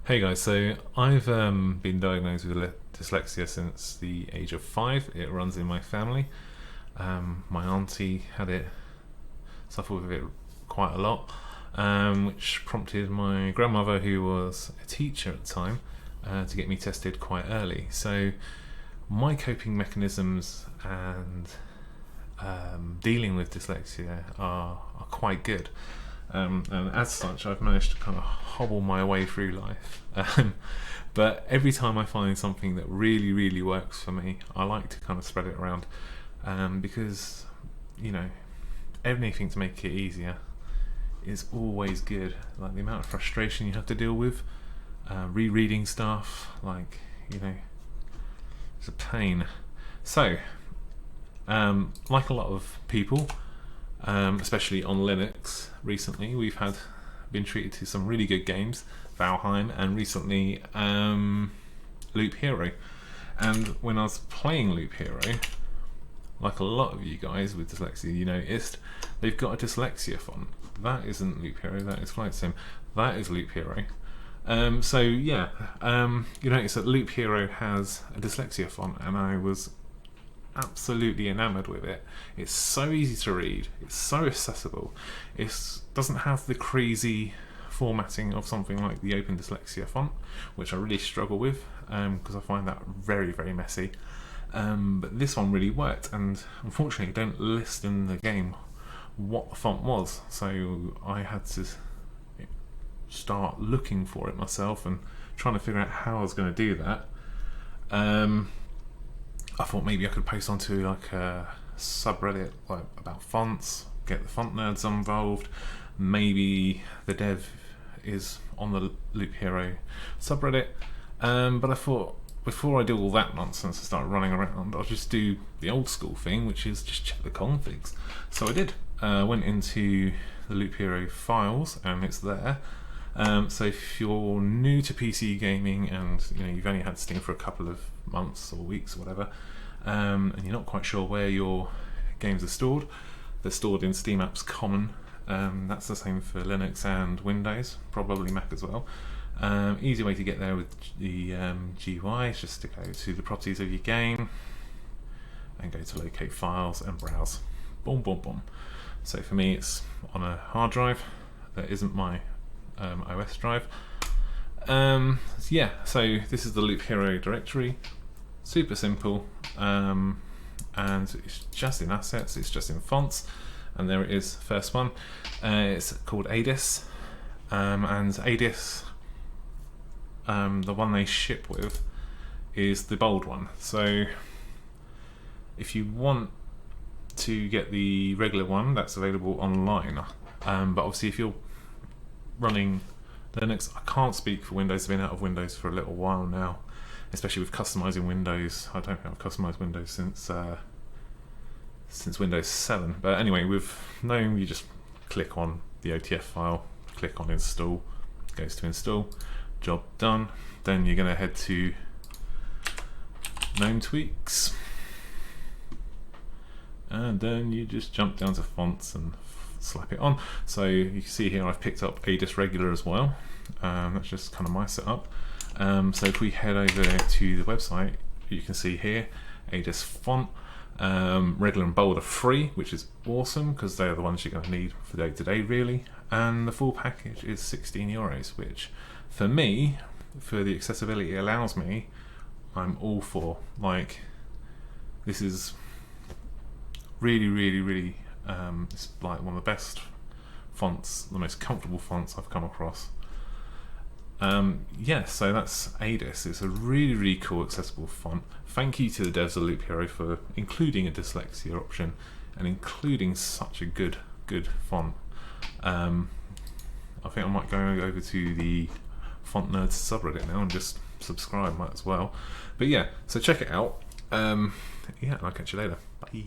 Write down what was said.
Hey guys, so I've been diagnosed with dyslexia since the age of 5. It runs in my family. My auntie had it, suffered with it quite a lot, which prompted my grandmother, who was a teacher at the time, to get me tested quite early. So my coping mechanisms and dealing with dyslexia are quite good. And as such, I've managed to kind of hobble my way through life. But every time I find something that really works for me, I like to kind of spread it around, because, you know, anything to make it easier is always good. Like the amount of frustration you have to deal with, rereading stuff, like, you know, it's a pain. So, like a lot of people, especially on Linux recently, we've been treated to some really good games, Valheim, and recently Loop Hero. And when I was playing Loop Hero, like a lot of you guys with dyslexia, you noticed they've got a dyslexia font. That isn't Loop Hero, that is Flight Sim. That is Loop Hero. So yeah, you notice that Loop Hero has a dyslexia font, and I was absolutely enamored with it. It's so easy to read, it's so accessible, it doesn't have the crazy formatting of something like the Open Dyslexia font, which I really struggle with, because I find that very messy. But this one really worked, and unfortunately it don't list in the game what the font was, so I had to start looking for it myself and trying to figure out how I was going to do that. I thought maybe I could post onto like a subreddit like about fonts, get the font nerds involved. Maybe the dev is on the Loop Hero subreddit. But I thought before I do all that nonsense and start running around, I'll just do the old school thing, which is just check the configs. So I did. Went into the Loop Hero files, and it's there. So if you're new to PC gaming and you've only had Steam for a couple of months or weeks or whatever, and you're not quite sure where your games are stored, they're stored in Steam Apps Common. That's the same for Linux and Windows, probably Mac as well. Easy way to get there with the GUI is just to go to the properties of your game and go to locate files and browse. Boom. So for me, it's on a hard drive that isn't my OS drive. Yeah, so this is the Loop Hero directory. Super simple, and it's just in assets, it's just in fonts, and there it is, first one. It's called ADIS, and ADIS, the one they ship with, is the bold one. So if you want to get the regular one, that's available online, but obviously if you're running Linux, I can't speak for Windows. I've been out of Windows for a little while now, especially with customizing Windows. I don't think I've customized Windows since Windows 7. But anyway, with GNOME, you just click on the OTF file, click on install, goes to install, job done. Then you're going to head to GNOME tweaks, and then you just jump down to fonts and slap it on. So you can see here I've picked up ADIS regular as well. That's just kind of my setup. So if we head over to the website, you can see here ADIS font, regular and bold are free, which is awesome because they are the ones you're going to need for day to day really. And the full package is €16, which for me, for the accessibility it allows me, I'm all for. Like, this is really it's like one of the best fonts, the most comfortable fonts I've come across. Yeah, so that's ADIS. It's a really cool accessible font. Thank you to the devs of Loop Hero for including a dyslexia option and including such a good font. I think I might go over to the Font Nerds subreddit now and just subscribe, might as well. But yeah, so check it out. Yeah, I'll catch you later. Bye.